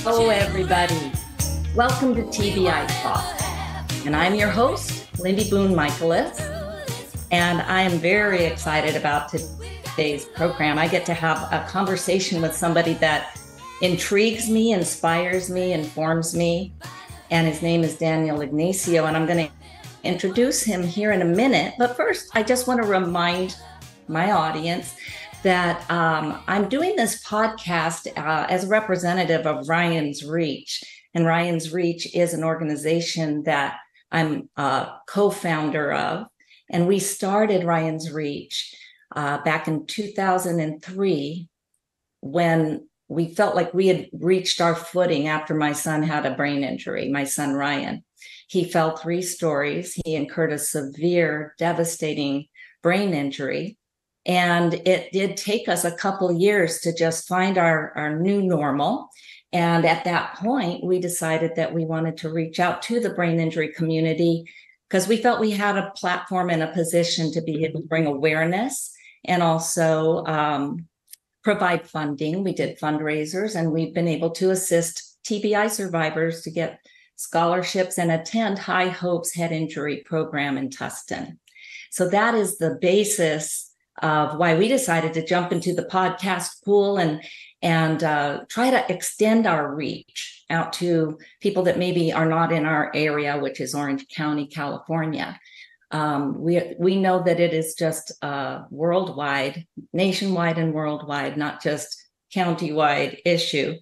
Hello, everybody. Welcome to TBI Talk. And I'm your host, Lindy Boone Michaelis. And I am very excited about today's program. I get to have a conversation with somebody that intrigues me, inspires me, informs me. And his name is Daniel Ignacio. And I'm going to introduce him here in a minute. But first, I just want to remind my audience that I'm doing this podcast as a representative of Ryan's Reach. And Ryan's Reach is an organization that I'm a co-founder of. And we started Ryan's Reach back in 2003 when we felt like we had reached our footing after my son had a brain injury, my son Ryan. He fell 3 stories. He incurred a severe, devastating brain injury. And it did take us a couple of years to just find our new normal. And at that point, we decided that we wanted to reach out to the brain injury community because we felt we had a platform and a position to be able to bring awareness and also provide funding. We did fundraisers, and we've been able to assist TBI survivors to get scholarships and attend High Hopes Head Injury Program in Tustin. So that is the basis of why we decided to jump into the podcast pool and try to extend our reach out to people that maybe are not in our area, which is Orange County, California. We know that it is just a worldwide, nationwide and worldwide, not just county-wide issue.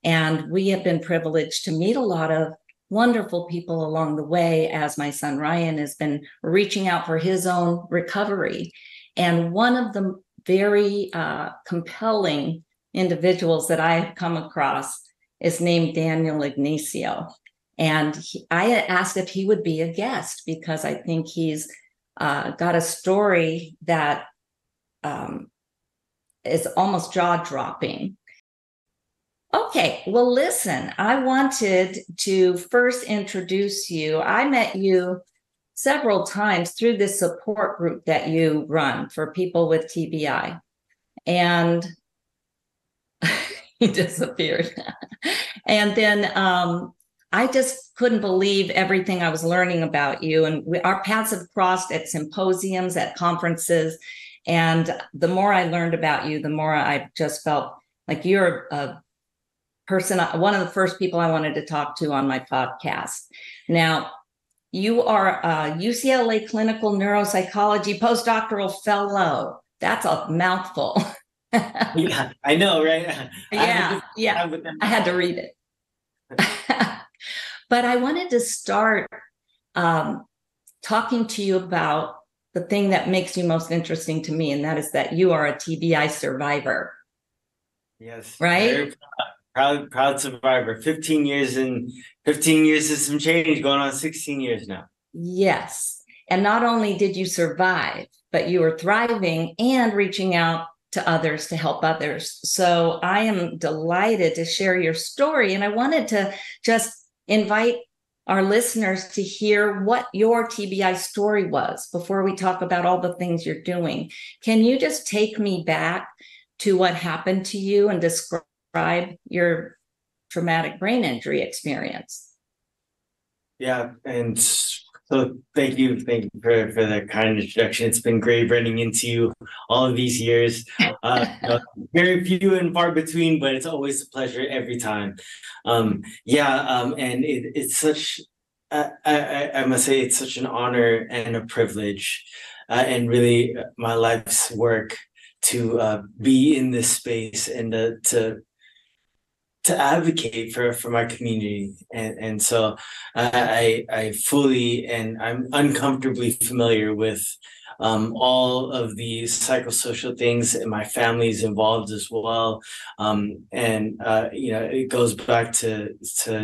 And we have been privileged to meet a lot of wonderful people along the way as my son Ryan has been reaching out for his own recovery. And one of the very compelling individuals that I have come across is named Daniel Ignacio. And I asked if he would be a guest because I think he's got a story that is almost jaw-dropping. Okay, well, listen, I wanted to first introduce you. I met you several times through this support group that you run for people with TBI. And he disappeared. And then I just couldn't believe everything I was learning about you. And our paths have crossed at symposiums, at conferences. And the more I learned about you, the more I just felt like you're a person, one of the first people I wanted to talk to on my podcast. Now, you are a UCLA clinical neuropsychology postdoctoral fellow. That's a mouthful. Yeah, I know, right? Yeah. I had to read it. But I wanted to start talking to you about the thing that makes you most interesting to me, and that is that you are a TBI survivor. Yes. Right? Very proud survivor. 15 years is some change, going on 16 years now. Yes. And not only did you survive, but you were thriving and reaching out to others to help others. So I am delighted to share your story. And I wanted to just invite our listeners to hear what your TBI story was before we talk about all the things you're doing. Can you just take me back to what happened to you and describe your traumatic brain injury experience? Yeah, and so thank you for the kind introduction. It's been great running into you all of these years. Very few and far between, but it's always a pleasure every time. And it's such, I must say, it's such an honor and a privilege, and really my life's work be in this space and to advocate for my community. And so I fully, and I'm uncomfortably familiar with all of the psychosocial things, and my family's involved as well. It goes back to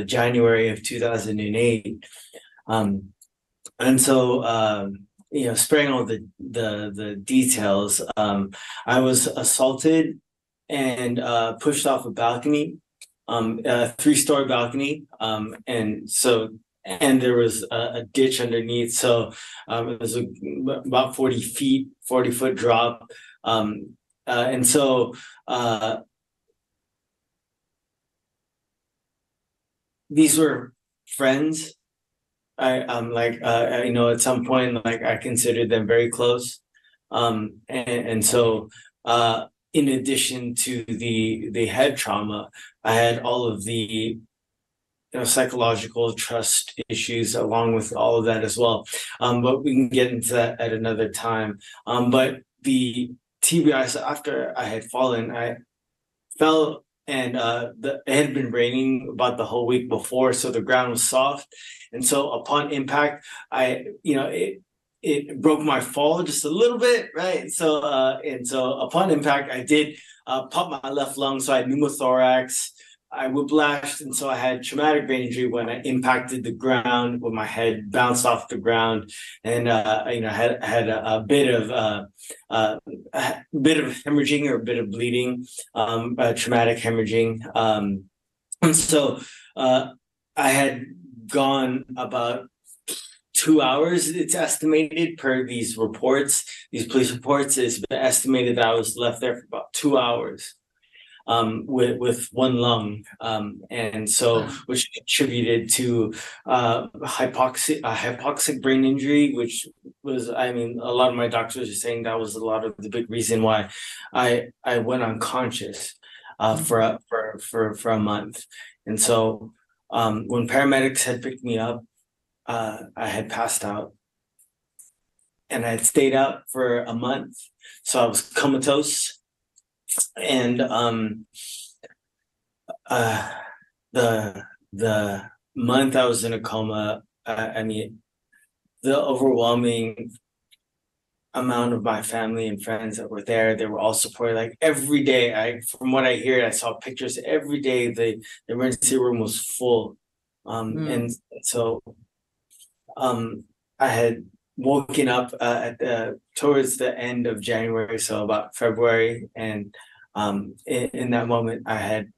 January of 2008. And so, sparing all the details, I was assaulted and pushed off a balcony, a 3-story balcony. And there was a ditch underneath. So it was about 40-foot drop. And so these were friends. At some point, like, I considered them very close. So in addition to the head trauma, I had all of the psychological trust issues along with all of that as well. But we can get into that at another time. But the TBI, so after I had fallen, I fell, and it had been raining about the whole week before, so the ground was soft. And so upon impact, it broke my fall just a little bit, right? So upon impact, I did pop my left lung, so I had pneumothorax. I whiplashed, and so I had traumatic brain injury when I impacted the ground, when my head bounced off the ground, and had a bit of hemorrhaging, or a bit of bleeding, traumatic hemorrhaging, and so I had gone about 2 hours. It's estimated per these police reports. It's been estimated that I was left there for about 2 hours. With one lung, and so which contributed to hypoxic brain injury, which was, a lot of my doctors are saying that was a lot of the big reason why I went unconscious for a month. And so when paramedics had picked me up, I had passed out, and I had stayed out for a month, so I was comatose. And the month I was in a coma, the overwhelming amount of my family and friends that were there, they were all supportive. Like, every day, from what I hear, I saw pictures every day. The emergency room was full, and so I had woken up towards the end of January, so about February, and in that moment I had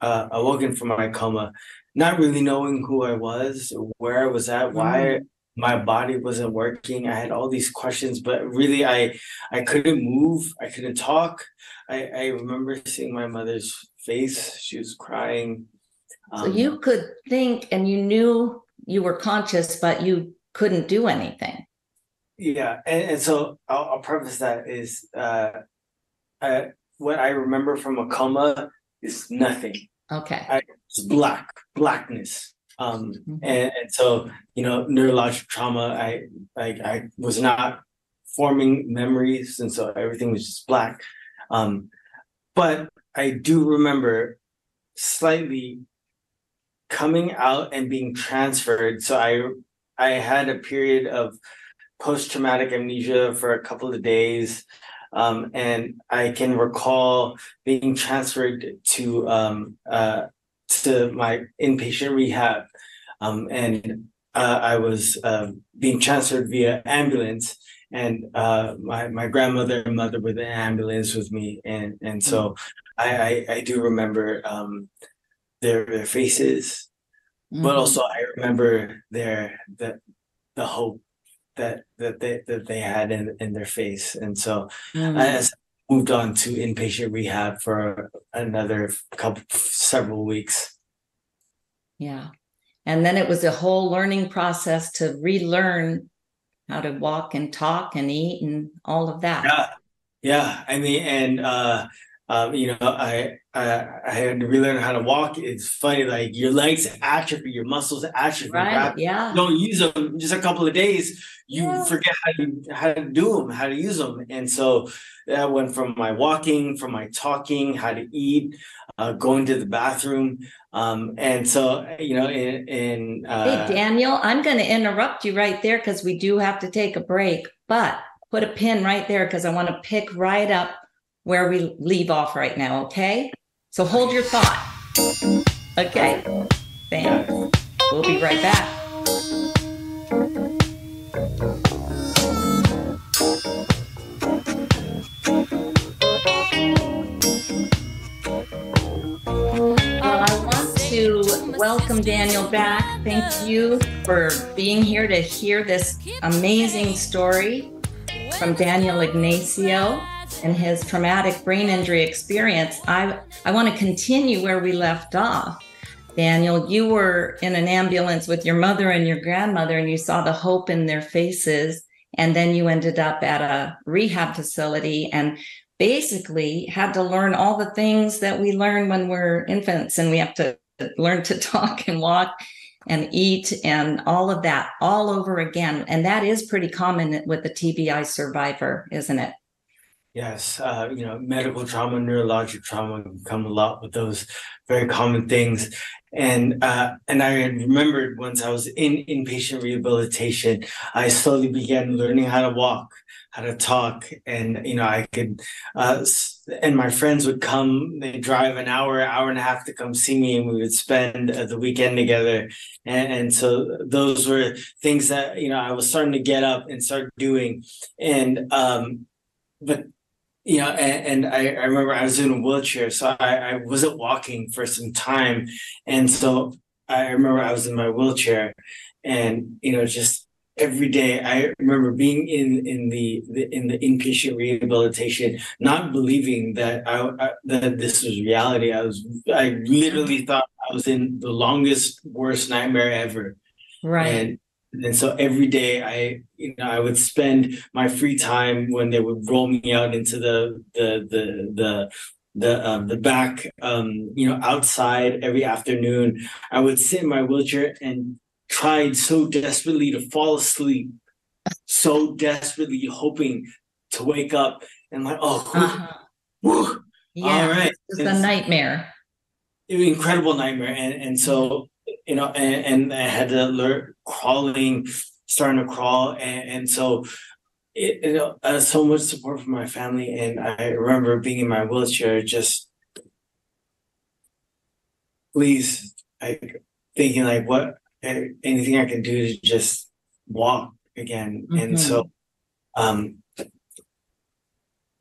awoken from my coma, not really knowing who I was, or where I was at, why my body wasn't working. I had all these questions, but really I couldn't move, I couldn't talk. I remember seeing my mother's face. She was crying. So you could think, and you knew you were conscious, but you couldn't do anything. Yeah, and so I'll preface that is what I remember from a coma is nothing. Okay. It's blackness. And so, neurologic trauma, I was not forming memories, and so everything was just black. But I do remember slightly coming out and being transferred. So I had a period of post-traumatic amnesia for a couple of days, and I can recall being transferred to my inpatient rehab, and I was being transferred via ambulance, and my grandmother and mother were in the ambulance with me, and so I do remember their faces, but also I remember the hope that they had in their face. And so I moved on to inpatient rehab for another several weeks. Yeah. And then it was a whole learning process to relearn how to walk and talk and eat and all of that. Yeah. I had to relearn how to walk. It's funny, like your legs atrophy, your muscles atrophy. Right. Yeah. You don't use them just a couple of days, you Yeah. forget how to do them, how to use them. And so that went from my walking, from my talking, how to eat, going to the bathroom. And so, Hey, Daniel, I'm going to interrupt you right there because we do have to take a break, but put a pin right there because I want to pick right up where we leave off right now. Okay. So hold your thought. Okay. Thanks. We'll be right back. Welcome, Daniel, back. Thank you for being here to hear this amazing story from Daniel Ignacio and his traumatic brain injury experience. I want to continue where we left off. Daniel, you were in an ambulance with your mother and your grandmother, and you saw the hope in their faces. And then you ended up at a rehab facility and basically had to learn all the things that we learn when we're infants, and we have to learn to talk and walk and eat and all of that all over again. And that is pretty common with the TBI survivor, isn't it? Yes. Medical trauma, neurologic trauma come a lot with those very common things. And I had remembered once I was in inpatient rehabilitation, I slowly began learning how to walk, how to talk, and I could and my friends would come. They'd drive an hour and a half to come see me, and we would spend the weekend together. And so those were things that I was starting to get up and start doing. And but and I remember I was in a wheelchair, so I wasn't walking for some time. And so I remember I was in my wheelchair, and just every day I remember being in the inpatient rehabilitation, not believing that that this was reality. I literally thought I was in the longest, worst nightmare ever. Right. And so every day I would spend my free time when they would roll me out into the back, outside every afternoon. I would sit in my wheelchair and tried so desperately to fall asleep, so desperately hoping to wake up and like, whew, yeah, all right. It's a nightmare. Incredible nightmare. And so, and I had to learn crawling, starting to crawl. And so so much support from my family. And I remember being in my wheelchair, just please, thinking like, what, anything I can do to just walk again. And so,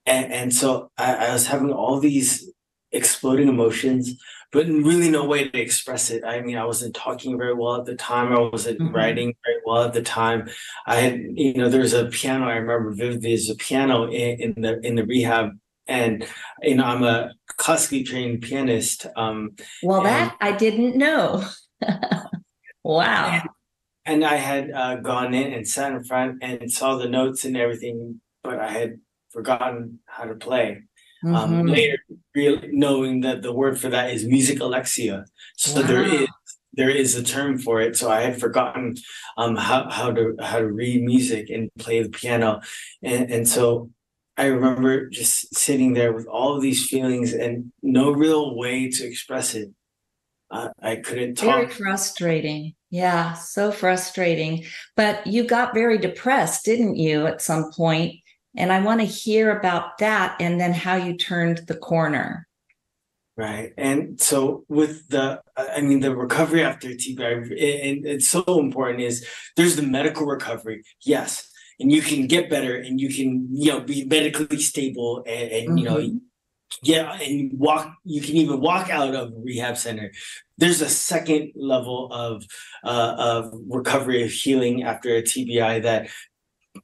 and so I was having all these exploding emotions, but really no way to express it. I mean, I wasn't talking very well at the time. I wasn't writing very well at the time. I had, there's a piano. I remember vividly. There's a piano in the rehab, and I'm a classically trained pianist. That I didn't know. Wow. And I had gone in and sat in front and saw the notes and everything, but I had forgotten how to play. Later, really knowing that the word for that is music alexia. So there is a term for it. So I had forgotten how to read music and play the piano, and so I remember just sitting there with all of these feelings and no real way to express it. I couldn't talk. Very frustrating. Yeah, so frustrating. But you got very depressed, didn't you, at some point? And I want to hear about that and then how you turned the corner. Right. And so with the recovery after TBI, and it's so important, is there's the medical recovery. Yes. And you can get better and you can, be medically stable and and you can even walk out of a rehab center. There's a second level of recovery, of healing after a TBI that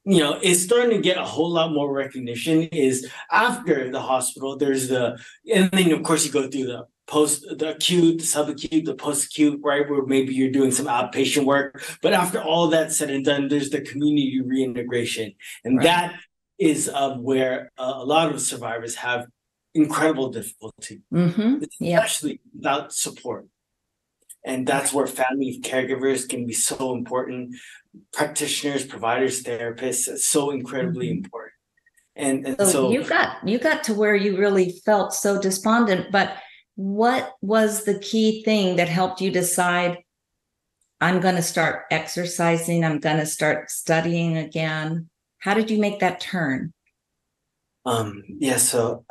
it's starting to get a whole lot more recognition. Is after the hospital, and then of course you go through the acute, the subacute, the post-acute, right, where maybe you're doing some outpatient work. But after all that's said and done, there's the community reintegration, and that is where a lot of survivors have incredible difficulty, Yeah. especially without support. And that's where family caregivers can be so important. Practitioners, providers, therapists, it's so incredibly important. And So so you got to where you really felt so despondent, but what was the key thing that helped you decide, I'm going to start exercising, I'm going to start studying again? How did you make that turn? so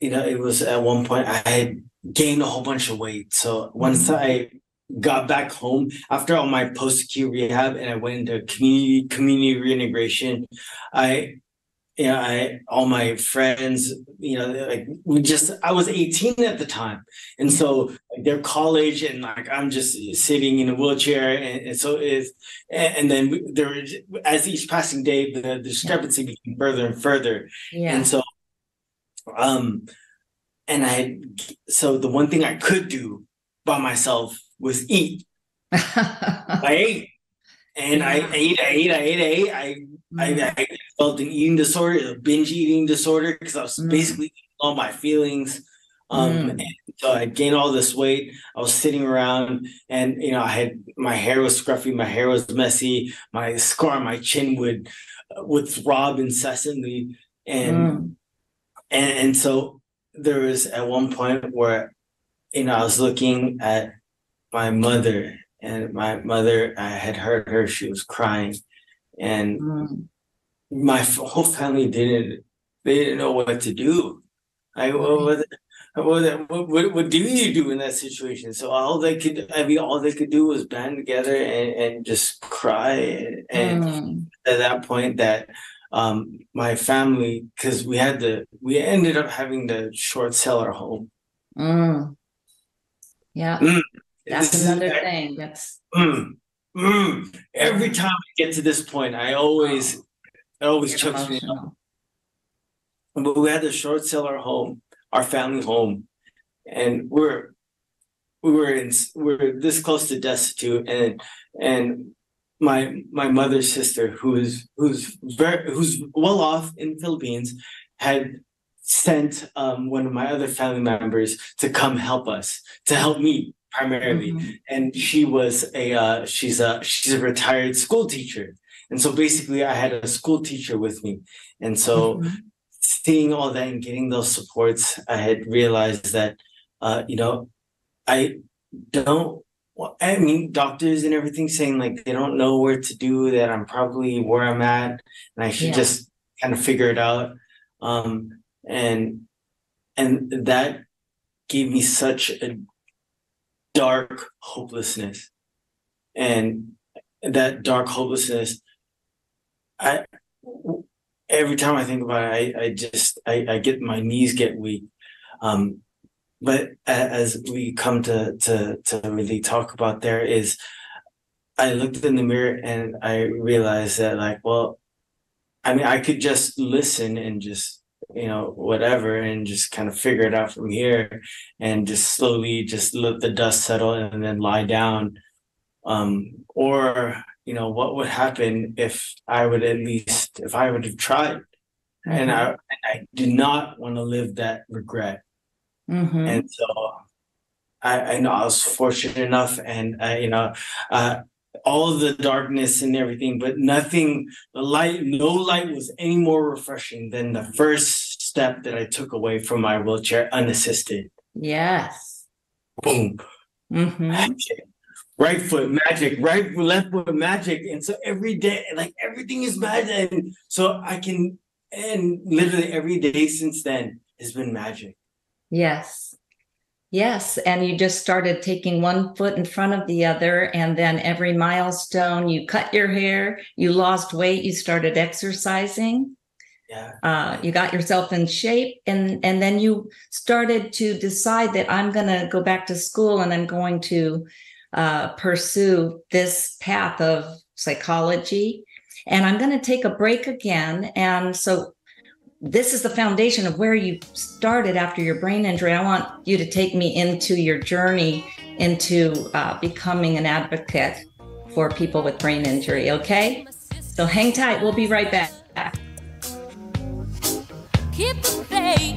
it was at one point I had gained a whole bunch of weight. So once I got back home after all my post-acute rehab and I went into community reintegration, all my friends, like I was 18 at the time. And so like, they're college and like, I'm just sitting in a wheelchair. And then as each passing day, the discrepancy became further and further. Yeah. And so, so the one thing I could do by myself was eat. I ate. And I ate. I developed an eating disorder, a binge eating disorder, because I was basically eating all my feelings. And so I gained all this weight. I was sitting around, and my hair was scruffy, my hair was messy, my scar on my chin would throb incessantly, and so there was at one point where I was looking at my mother. And my mother, I had heard her, she was crying. And my whole family they didn't know what to do. What do you do in that situation? So all they could do was band together and just cry. And at that point that my family, because we ended up having to short sell our home. Yeah. That's another thing. That's every time I get to this point, it always chokes me up. But we had to short sell our family home, and we're this close to destitute, and my mother's sister, who's well off in the Philippines, had sent one of my other family members to come help me primarily. And she was she's a retired school teacher. And so basically I had a school teacher with me. And so seeing all that and getting those supports, I had realized that, doctors and everything saying like, they don't know where to do that. I'm probably where I'm at and I should just kind of figure it out. And that gave me such a dark hopelessness, and that dark hopelessness, every time I think about it, I get my knees get weak. But as we come to really talk about there is, I looked in the mirror and I realized that I could just listen and just whatever, and just kind of figure it out from here and just slowly just let the dust settle and then lie down. Or what would happen if I would have tried. And I do not want to live that regret. And so I know I was fortunate enough, and all of the darkness and everything, but no light was any more refreshing than the first step that I took away from my wheelchair unassisted. Yes. Boom. Magic. Right foot magic, left foot magic. And so every day, like everything is magic. And so and literally every day since then has been magic. Yes. Yes. And you just started taking one foot in front of the other. And then every milestone, you cut your hair, you lost weight, you started exercising. Yeah. You got yourself in shape. And then you started to decide that I'm going to go back to school and I'm going to pursue this path of psychology. And I'm going to take a break again. And so this is the foundation of where you started after your brain injury. I want you to take me into your journey into becoming an advocate for people with brain injury, okay? So hang tight. We'll be right back. Keep the faith.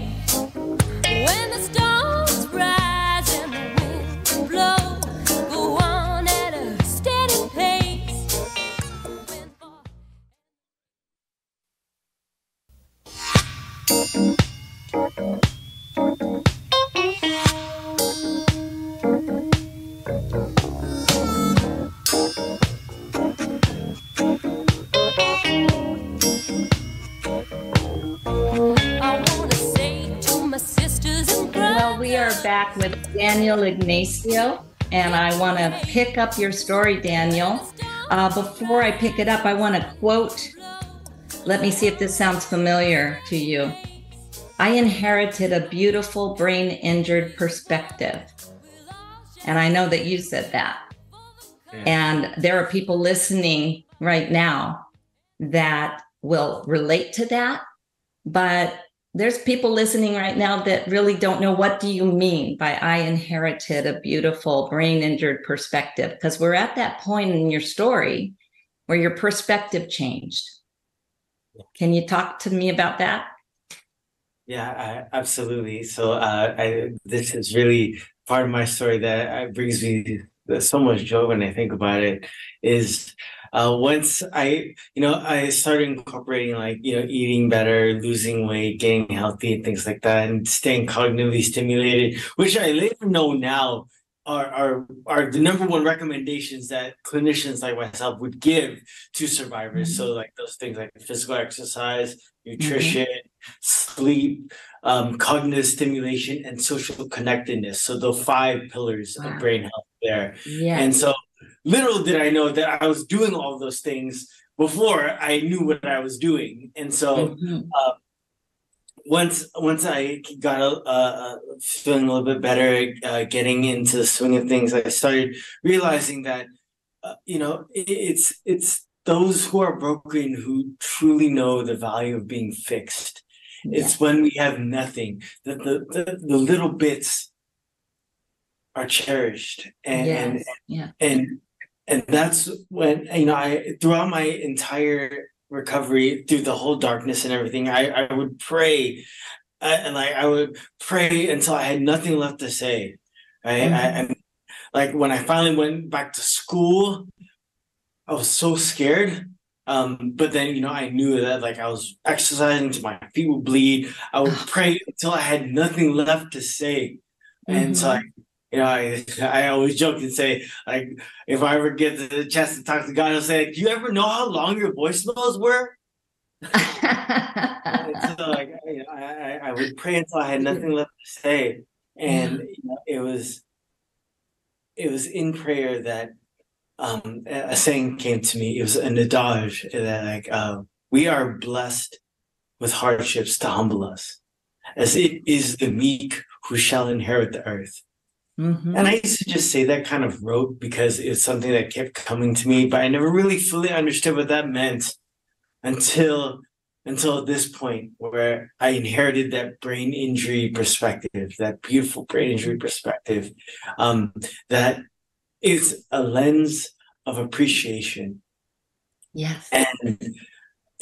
are back with Daniel Ignacio, and I want to pick up your story, Daniel. Before I pick it up, I want to quote. Let me see if this sounds familiar to you. I inherited a beautiful brain-injured perspective. And I know that you said that. Yeah. And there are people listening right now that will relate to that. But there's people listening right now that really don't know, what do you mean by I inherited a beautiful brain-injured perspective? Because we're at that point in your story where your perspective changed. Can you talk to me about that? Yeah, absolutely. So this is really part of my story that brings me so much joy when I think about it. Is once I started incorporating eating better, losing weight, getting healthy, and things like that, and staying cognitively stimulated, which I later know now are the number one recommendations that clinicians like myself would give to survivors. Mm-hmm. So like those things like physical exercise, nutrition, sleep, cognitive stimulation, and social connectedness. So the 5 pillars of brain health there. Yeah. And so little did I know that I was doing all those things before I knew what I was doing. And so once I got feeling a little bit better, getting into the swing of things, I started realizing that it's those who are broken who truly know the value of being fixed. Yeah. It's when we have nothing that the little bits are cherished, and that's when I throughout my entire recovery, through the whole darkness and everything, I would pray, and I would pray until I had nothing left to say. Right? Mm-hmm. Like when I finally went back to school, I was so scared. But then I knew that I was exercising till my feet would bleed. I would pray until I had nothing left to say, and so I always joke and say, if I ever get the chance to talk to God, I'll say, do you ever know how long your voicemails were? So I would pray until I had nothing left to say. And it was in prayer that a saying came to me. It was an adage that we are blessed with hardships to humble us, as it is the meek who shall inherit the earth. Mm-hmm. And I used to just say that kind of rote because it's something that kept coming to me, but I never really fully understood what that meant until this point where I inherited that brain injury perspective, that beautiful brain injury perspective, that is a lens of appreciation. Yes. And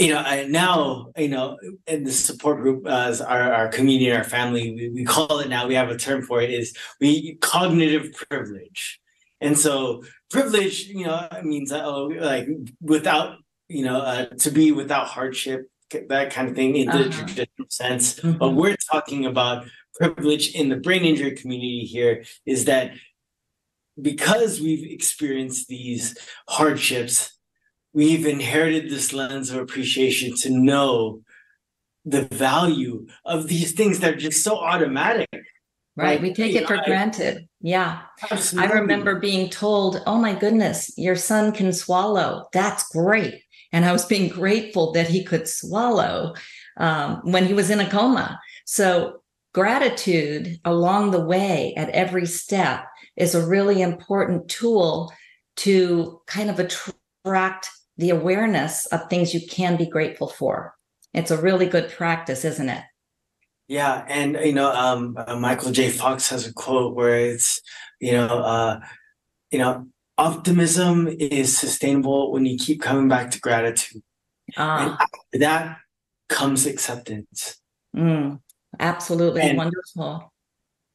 I now, in the support group, as our community, our family, we call it now, we have a term for it, is cognitive privilege. And so privilege, means without, to be without hardship, that kind of thing in the traditional sense. Mm-hmm. But we're talking about privilege in the brain injury community here is that because we've experienced these hardships, we've inherited this lens of appreciation to know the value of these things that are just so automatic. Right. We take it for granted. Yeah. Absolutely. I remember being told, oh my goodness, your son can swallow. That's great. And I was being grateful that he could swallow when he was in a coma. So gratitude along the way at every step is a really important tool to kind of attract the awareness of things you can be grateful for. It's a really good practice, isn't it? Yeah. And, Michael J. Fox has a quote where it's, optimism is sustainable when you keep coming back to gratitude. And after that comes acceptance. Absolutely. And wonderful.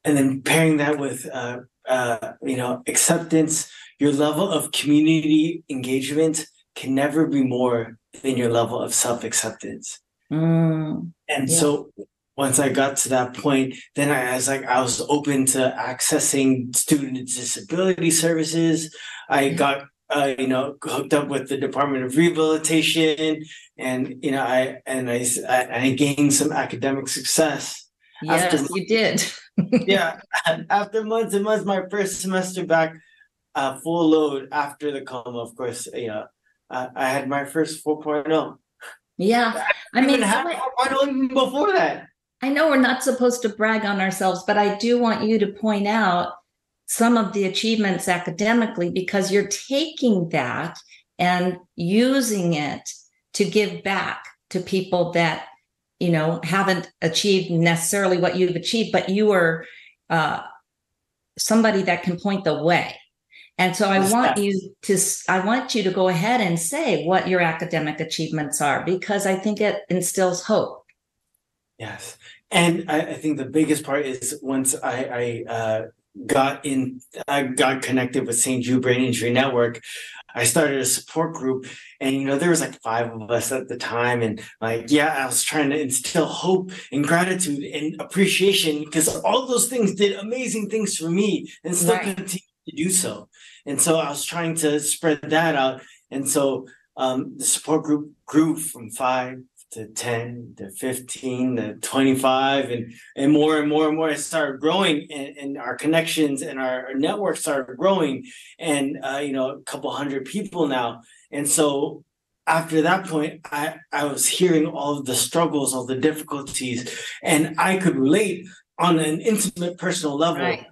And then pairing that with, acceptance, your level of community engagement can never be more than your level of self-acceptance. So once I got to that point, then I was open to accessing student disability services. I got hooked up with the Department of Rehabilitation, and I gained some academic success. Yes, you did. Yeah, after months and months, my first semester back, full load after the coma, of course, I had my first 4.0. Yeah. I I didn't mean, even have 4.0 even before that. I know we're not supposed to brag on ourselves, but I do want you to point out some of the achievements academically because you're taking that and using it to give back to people that, haven't achieved necessarily what you've achieved, but you are uh, somebody that can point the way. And so I want you to go ahead and say what your academic achievements are, because I think it instills hope. Yes. And I think the biggest part is once I got connected with St. Jude Brain Injury Network. I started a support group, and there was like 5 of us at the time, and I was trying to instill hope and gratitude and appreciation because all those things did amazing things for me and still continue to do so. And so I was trying to spread that out, and so the support group grew from 5 to 10 to 15 to 25 and more and more and more. It started growing, and our connections and our network started growing, and a couple hundred people now. And so after that point, I was hearing all of the struggles, all the difficulties, and I could relate on an intimate personal level. Right.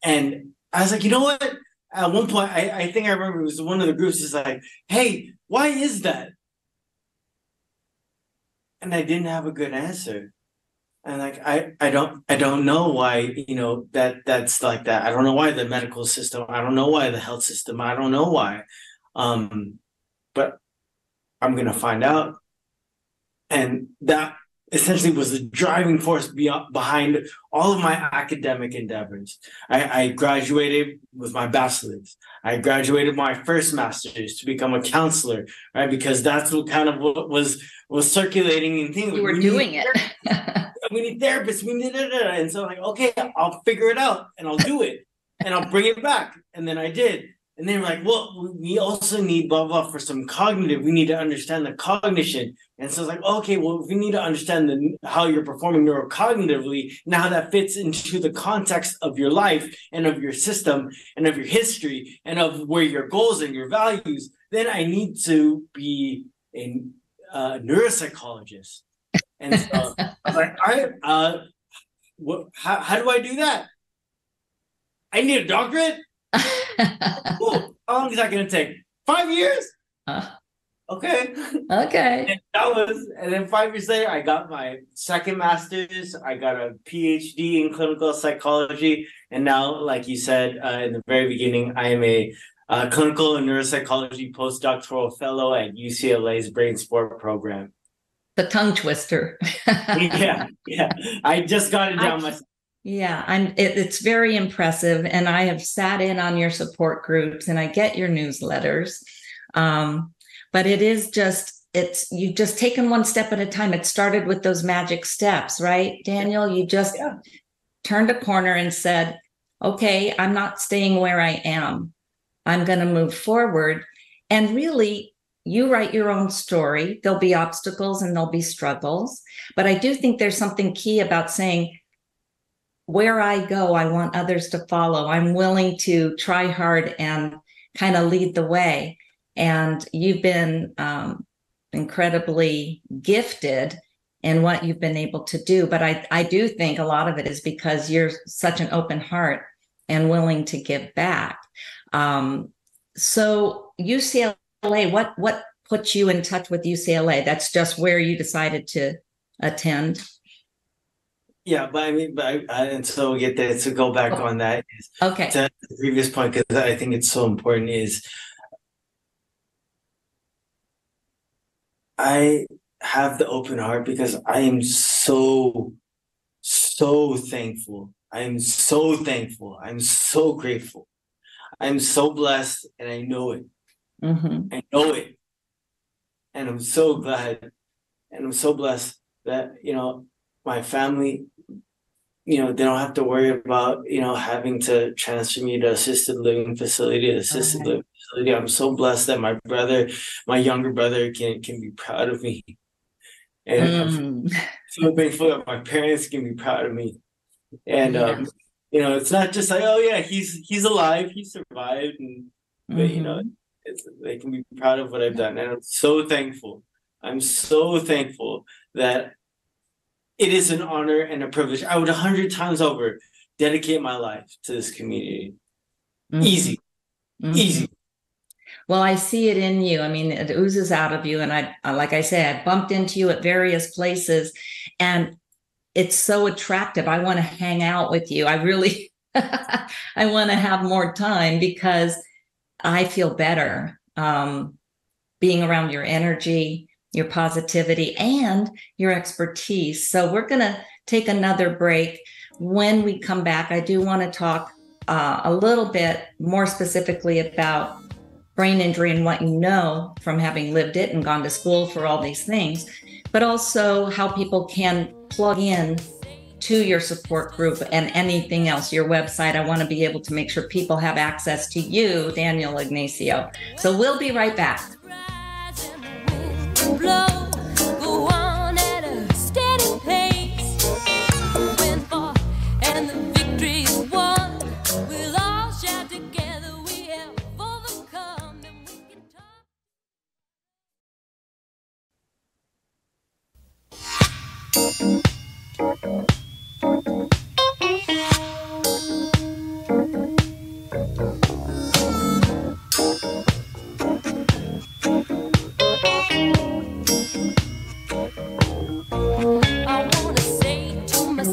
And I was like, you know what? At one point, I think I remember it was one of the groups is like, hey, why is that? And I didn't have a good answer. And I don't know why, that's like that. I don't know why the medical system, I don't know why the health system, I don't know why. But I'm gonna find out. And that essentially was the driving force behind all of my academic endeavors. I graduated with my bachelor's. I graduated my first master's to become a counselor, right? Because that's what was circulating in things. You were doing it. We need therapists. We need and so okay, I'll figure it out and I'll do it and I'll bring it back. And then I did. And then we're like, well, we also need blah, blah, for some cognitive. We need to understand the cognition. And so it's like, okay, well, if we need to understand how you're performing neurocognitively and how that fits into the context of your life and of your system and of your history and of where your goals and your values, then I need to be a neuropsychologist. And so I was like, all right, how do I do that? I need a doctorate? Cool. How long is that going to take? 5 years? Okay. Okay. And then 5 years later, I got my second master's. I got a PhD in clinical psychology. And now, like you said in the very beginning, I am a clinical and neuropsychology postdoctoral fellow at UCLA's brain sport program. The tongue twister. Yeah. I just got it down myself. Yeah, it's very impressive. And I have sat in on your support groups and I get your newsletters. But it is you've just taken one step at a time. It started with those magic steps, right, Daniel? You just turned a corner and said, okay, I'm not staying where I am. I'm going to move forward. And really, you write your own story. There'll be obstacles and there'll be struggles. But I do think there's something key about saying, where I go, I want others to follow. I'm willing to try hard and kind of lead the way. And you've been incredibly gifted in what you've been able to do. But I do think a lot of it is because you're such an open heart and willing to give back. So UCLA, what put you in touch with UCLA? That's just where you decided to attend? Yeah, and so we get there to go back on that. Okay. To the previous point, because I think it's so important, is I have the open heart because I am so thankful. I am so thankful. I'm so grateful. I'm so blessed, and I know it. Mm-hmm. I know it. And I'm so glad, and I'm so blessed that, my family, they don't have to worry about, having to transfer me to assisted living facility. I'm so blessed that my younger brother can be proud of me. And I'm so thankful that my parents can be proud of me. And Yeah. it's not just like, oh yeah, he's alive, he survived, but they can be proud of what I've done, and I'm so thankful. I'm so thankful that it is an honor and a privilege. I would 100 times over dedicate my life to this community. Mm-hmm. Easy, Mm-hmm. easy. Well, I see it in you. I mean, it oozes out of you. And like I say, I bumped into you at various places, and it's so attractive. I want to hang out with you. I really, I want to have more time because I feel better being around your energy, your positivity, and your expertise. So we're going to take another break. When we come back, I do want to talk a little bit more specifically about brain injury and what you know from having lived it and gone to school for all these things, but also how people can plug in to your support group and anything else, your website. I want to be able to make sure people have access to you, Daniel Ignacio. So we'll be right back.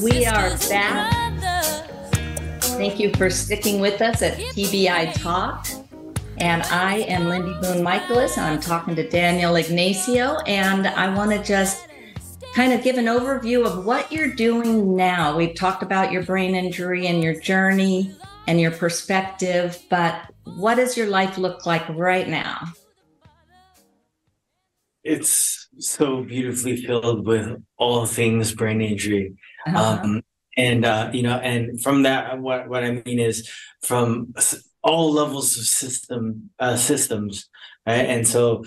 We are back. Thank you for sticking with us at TBI Talk. And I am Lindy Boone Michaelis, and I'm talking to Daniel Ignacio. And I want to just kind of give an overview of what you're doing now. We've talked about your brain injury and your journey and your perspective, but what does your life look like right now? It's so beautifully filled with all things brain injury. Uh-huh. And from that, what I mean is from all levels of systems, right? And so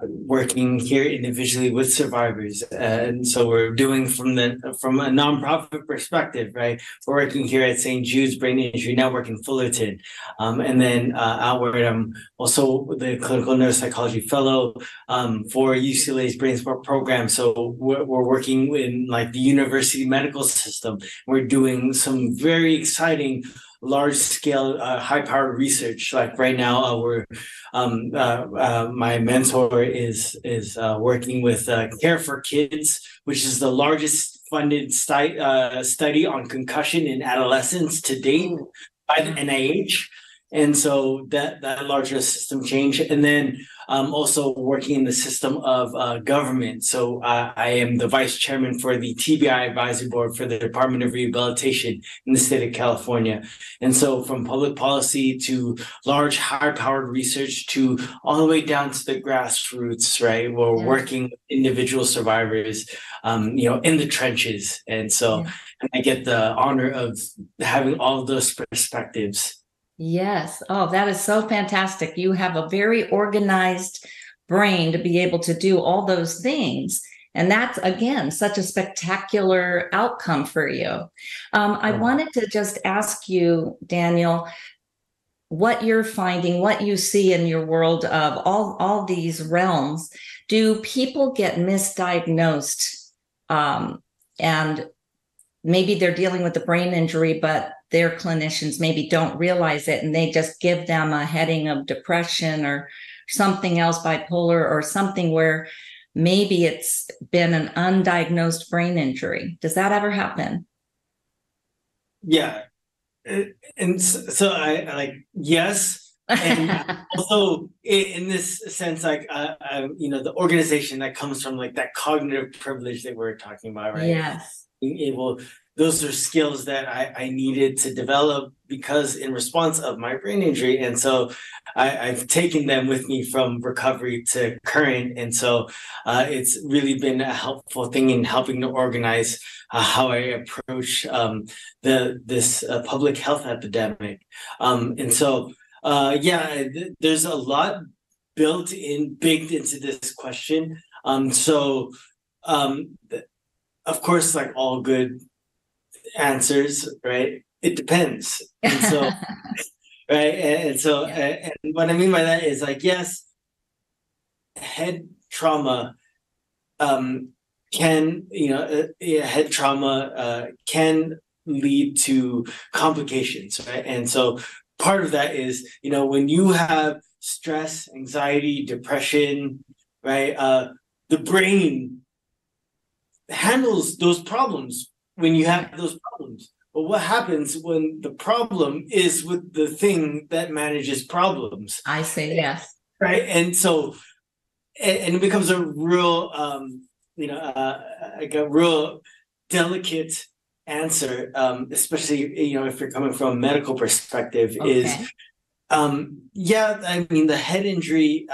working here individually with survivors, and so we're doing from a nonprofit perspective, right? We're working here at St. Jude's Brain Injury Network in Fullerton, and then outward, I'm also the clinical neuropsychology fellow for UCLA's brain sport program. So we're working in like the university medical system. We're doing some very exciting large scale, high powered research. Like right now, my mentor is working with Care for Kids, which is the largest funded study on concussion in adolescents to date by the NIH. And so that larger system change. And then also working in the system of government. So I am the vice chairman for the TBI advisory board for the Department of Rehabilitation in the state of California. And so from public policy to large, high-powered research to all the way down to the grassroots, right? We're working with individual survivors, in the trenches. And so I get the honor of having all of those perspectives. Yes. Oh, that is so fantastic. You have a very organized brain to be able to do all those things. And that's, again, such a spectacular outcome for you. I wanted to just ask you, Daniel, what you're finding, what you see in your world of all these realms. Do people get misdiagnosed? And maybe they're dealing with the brain injury, but their clinicians maybe don't realize it, and they just give them a heading of depression or something else, bipolar or something, where maybe it's been an undiagnosed brain injury. Does that ever happen? Yeah. And so I like, yes. And also in this sense, like, the organization that comes from like that cognitive privilege that we're talking about, right? Yes. Being able, those are skills that I needed to develop because in response of my brain injury. And so I've taken them with me from recovery to current. And so it's really been a helpful thing in helping to organize how I approach this public health epidemic. And so, there's a lot baked into this question. Of course, like all good answers, right? It depends. And so, right. And what I mean by that is like, yes, head trauma can, head trauma can lead to complications, right? And so part of that is, when you have stress, anxiety, depression, right? The brain handles those problems when you have those problems. But what happens when the problem is with the thing that manages problems? I see, yes. Right. And so, and it becomes a real, like a real delicate answer, especially, if you're coming from a medical perspective, is, the head injury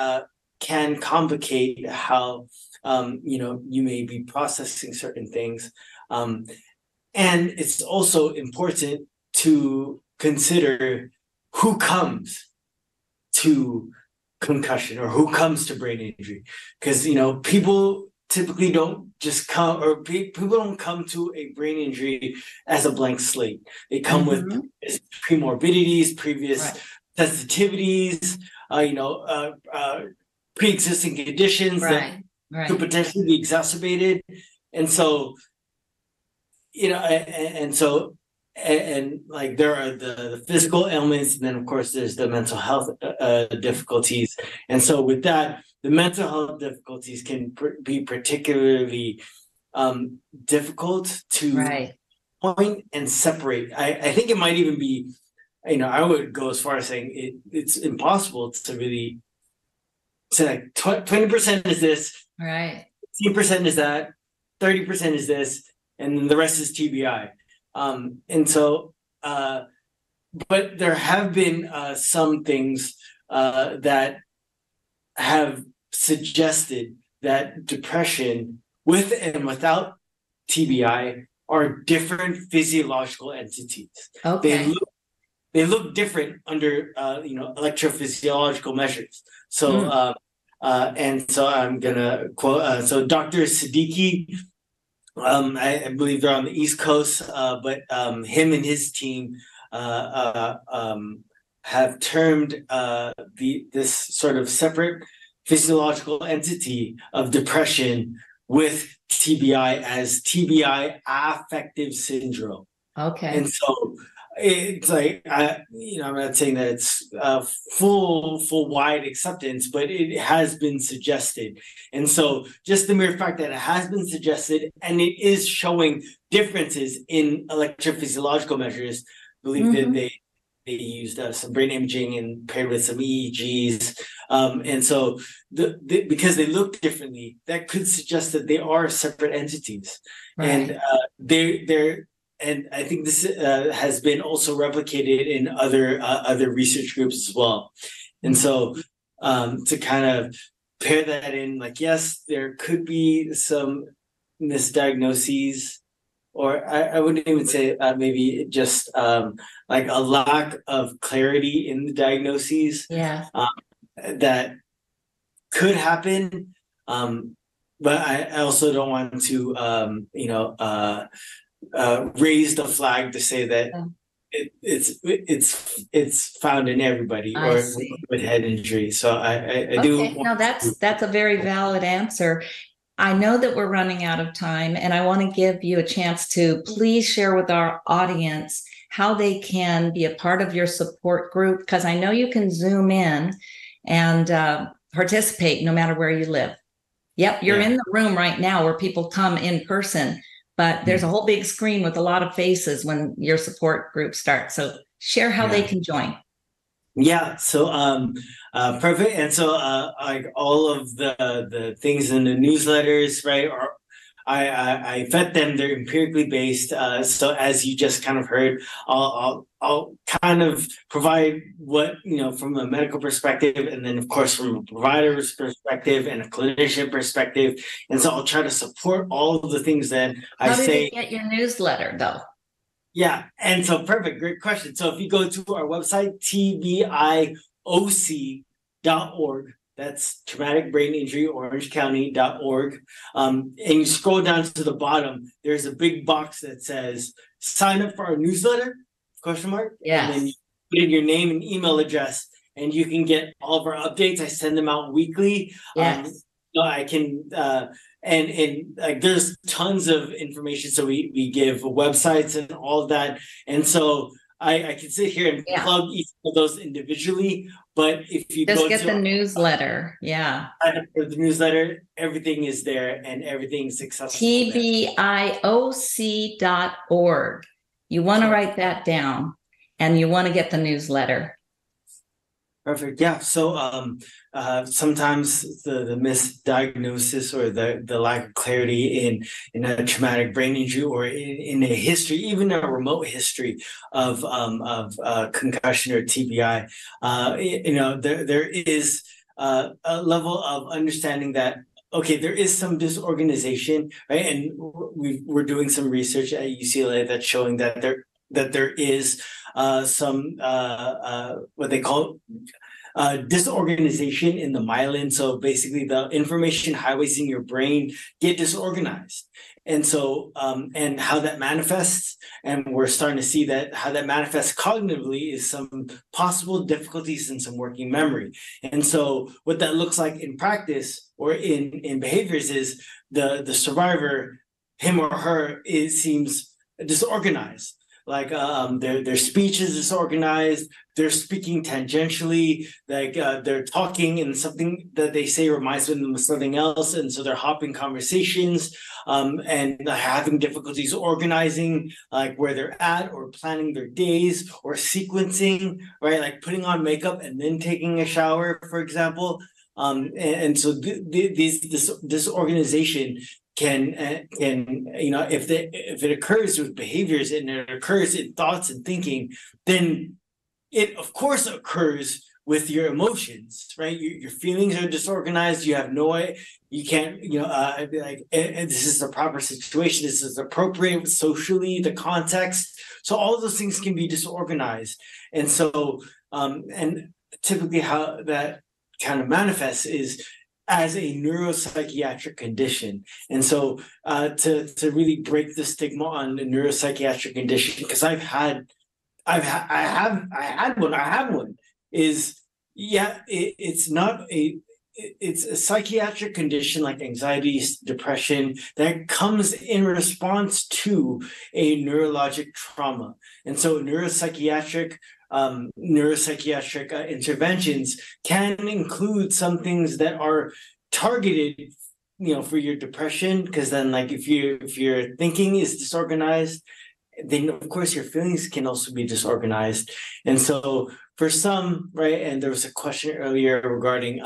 can complicate how, you may be processing certain things. And it's also important to consider who comes to concussion or who comes to brain injury. Because, people typically don't just come, or people don't come to a brain injury as a blank slate. They come with premorbidities, previous sensitivities, pre-existing conditions that could potentially be exacerbated. And so, and like there are the physical ailments, and then of course there's the mental health difficulties. And so with that, the mental health difficulties can be particularly difficult to point and separate. I think it might even be, I would go as far as saying it's impossible to really say like 20% is this, 15% is that, 30% is this, and then the rest is TBI. And so, but there have been some things that have suggested that depression with and without TBI are different physiological entities. They look different under electrophysiological measures. So and so I'm gonna quote. So Dr. Siddiqui. I believe they're on the East Coast, but him and his team have termed this sort of separate physiological entity of depression with TBI as TBI affective syndrome. And so it's like, I'm not saying that it's full wide acceptance, but it has been suggested. And so just the mere fact that it has been suggested and it is showing differences in electrophysiological measures, I believe that they used some brain imaging and paired with some EEGs. And so because they look differently, that could suggest that they are separate entities. And and I think this has been also replicated in other research groups as well. And so to kind of pair that in, like, yes, there could be some misdiagnoses, or I wouldn't even say maybe just like a lack of clarity in the diagnoses that could happen. But I also don't want to, raise the flag to say that it's found in everybody or with head injury. So I do. No, that's a very valid answer. I know that we're running out of time, and I want to give you a chance to please share with our audience how they can be a part of your support group, because I know you can Zoom in and participate no matter where you live. Yep, you're in the room right now where people come in person, but there's a whole big screen with a lot of faces when your support group starts. So share how they can join. Yeah, so perfect. And so like all of the things in the newsletters, right, are I vet them. They're empirically based. So as you just kind of heard, I'll kind of provide what, from a medical perspective, and then of course from a provider's perspective and a clinician perspective. And so I'll try to support all of the things that I say. How do they get your newsletter though? Yeah, and so perfect, great question. So if you go to our website, tbioc.org, That's traumatic brain injury, orangecounty.org. And you scroll down to the bottom, there's a big box that says, sign up for our newsletter, question mark. Yes. And then you put in your name and email address, and you can get all of our updates. I send them out weekly. Yes. I can, and like there's tons of information. So we give websites and all of that. And so I can sit here and plug each of those individually, but if you just go get to the newsletter, for the newsletter, everything is there and everything's accessible. TBIOC.org. You want to write that down, and you want to get the newsletter. Perfect. Yeah. So sometimes the misdiagnosis or the lack of clarity in a traumatic brain injury or in a history, even a remote history of concussion or TBI, there is a level of understanding that, okay, there is some disorganization, right? And we're doing some research at UCLA that's showing that there is some what they call disorganization in the myelin. So basically, the information highways in your brain get disorganized, and so and how that manifests, and we're starting to see that how that manifests cognitively is some possible difficulties in some working memory. And so what that looks like in practice or in behaviors is the survivor, him or her, seems disorganized. Like their speech is disorganized. They're speaking tangentially. Like they're talking, and something that they say reminds them of something else, and so they're hopping conversations, and having difficulties organizing, like where they're at, or planning their days, or sequencing, right? Like putting on makeup and then taking a shower, for example. And so this organization can if it occurs with behaviors and it occurs in thoughts and thinking, then it of course occurs with your emotions, right? Your feelings are disorganized. You have no way. You can't, this is the proper situation. This is appropriate socially, the context. So all of those things can be disorganized, and so and typically how that kind of manifests is as a neuropsychiatric condition. And so to really break the stigma on the neuropsychiatric condition, because I have one, is it's a psychiatric condition like anxiety, depression, that comes in response to a neurologic trauma. And so neuropsychiatric interventions can include some things that are targeted, for your depression, because then, like, if your thinking is disorganized, then of course your feelings can also be disorganized. And so for some, right, and there was a question earlier regarding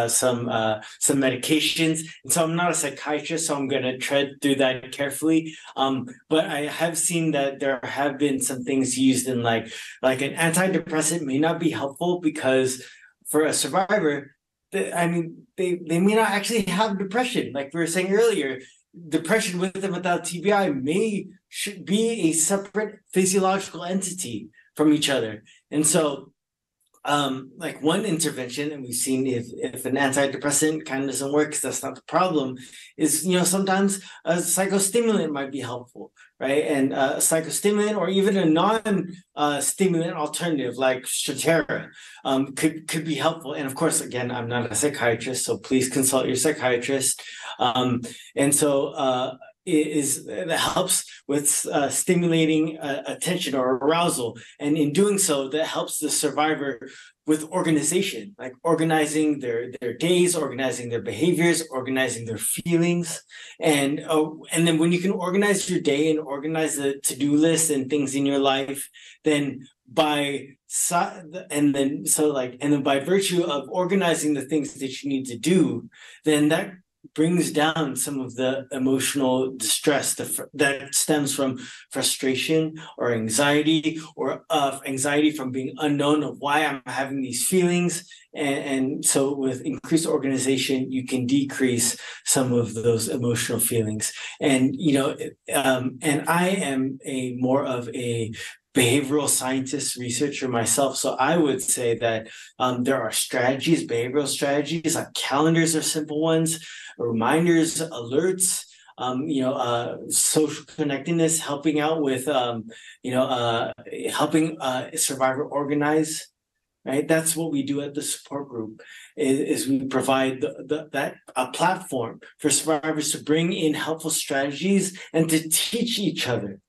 some medications, and so I'm not a psychiatrist, so I'm going to tread through that carefully, but I have seen that there have been some things used in like an antidepressant may not be helpful, because for a survivor, they may not actually have depression. Like we were saying earlier, depression with and without TBI should be a separate physiological entity from each other. And so like one intervention, and we've seen if an antidepressant kind of doesn't work, because that's not the problem, is sometimes a psychostimulant might be helpful, right? And a psychostimulant, or even a non-stimulant alternative like Strattera, could be helpful. And of course, again, I'm not a psychiatrist, so please consult your psychiatrist. And so that helps with stimulating attention or arousal, and in doing so, that helps the survivor with organization, like organizing their days, organizing their behaviors, organizing their feelings, and then when you can organize your day and organize the to-do list and things in your life, then by virtue of organizing the things that you need to do, then that brings down some of the emotional distress that stems from frustration or anxiety, or anxiety from being unknown of why I'm having these feelings. And so with increased organization, you can decrease some of those emotional feelings. And, and I am more of a behavioral scientist researcher myself. So I would say that there are strategies, behavioral strategies, like calendars are simple ones, reminders, alerts, social connectedness, helping out with, helping survivor organize. Right, that's what we do at the support group. Is we provide that a platform for survivors to bring in helpful strategies and to teach each other.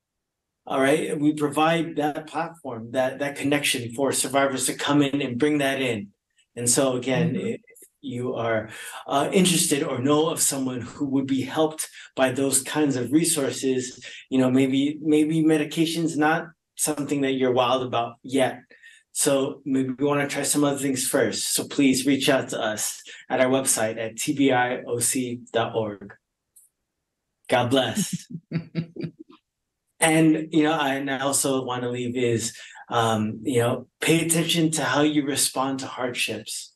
All right, we provide that platform, that connection for survivors to come in and bring that in. And so again, if you are interested or know of someone who would be helped by those kinds of resources, maybe medication's not something that you're wild about yet. So maybe we want to try some other things first. So please reach out to us at our website at tbioc.org. God bless. And, and I also want to leave is, pay attention to how you respond to hardships.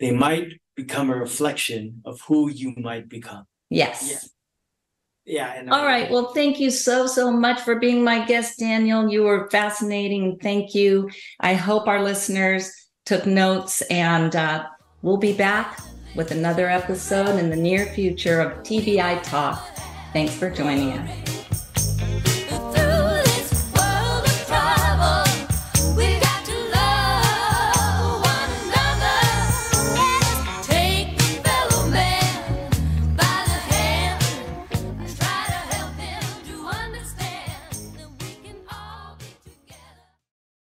They might become a reflection of who you might become. Yes. Yeah. All right. Well, thank you so much for being my guest, Daniel. You were fascinating. Thank you. I hope our listeners took notes, and we'll be back with another episode in the near future of TBI Talk. Thanks for joining us.